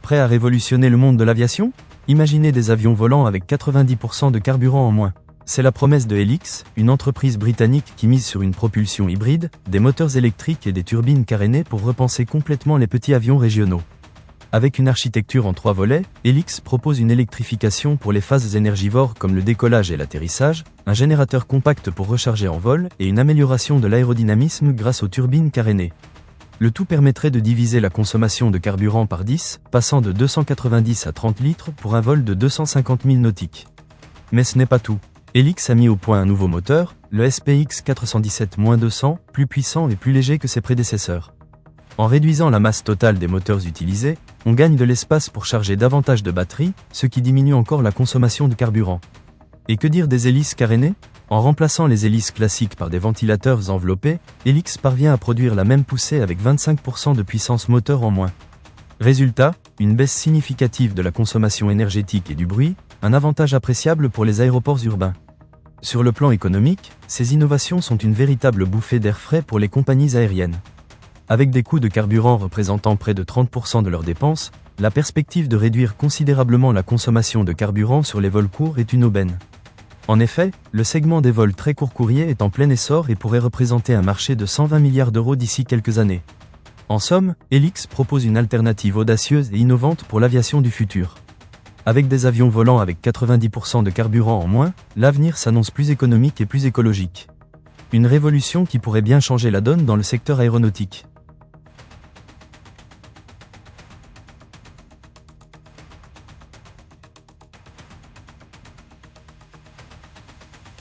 Prêt à révolutionner le monde de l'aviation? Imaginez des avions volants avec 90% de carburant en moins. C'est la promesse de Helix, une entreprise britannique qui mise sur une propulsion hybride, des moteurs électriques et des turbines carénées pour repenser complètement les petits avions régionaux. Avec une architecture en 3 volets, Helix propose une électrification pour les phases énergivores comme le décollage et l'atterrissage, un générateur compact pour recharger en vol et une amélioration de l'aérodynamisme grâce aux turbines carénées. Le tout permettrait de diviser la consommation de carburant par 10, passant de 290 à 30 litres pour un vol de 250 000 nautiques. Mais ce n'est pas tout. Helix a mis au point un nouveau moteur, le SPX 417-200, plus puissant et plus léger que ses prédécesseurs. En réduisant la masse totale des moteurs utilisés, on gagne de l'espace pour charger davantage de batteries, ce qui diminue encore la consommation de carburant. Et que dire des hélices carénées? En remplaçant les hélices classiques par des ventilateurs enveloppés, Helix parvient à produire la même poussée avec 25% de puissance moteur en moins. Résultat, une baisse significative de la consommation énergétique et du bruit, un avantage appréciable pour les aéroports urbains. Sur le plan économique, ces innovations sont une véritable bouffée d'air frais pour les compagnies aériennes. Avec des coûts de carburant représentant près de 30% de leurs dépenses, la perspective de réduire considérablement la consommation de carburant sur les vols courts est une aubaine. En effet, le segment des vols très courts courriers est en plein essor et pourrait représenter un marché de 120 milliards d'euros d'ici quelques années. En somme, Helix propose une alternative audacieuse et innovante pour l'aviation du futur. Avec des avions volants avec 90% de carburant en moins, l'avenir s'annonce plus économique et plus écologique. Une révolution qui pourrait bien changer la donne dans le secteur aéronautique.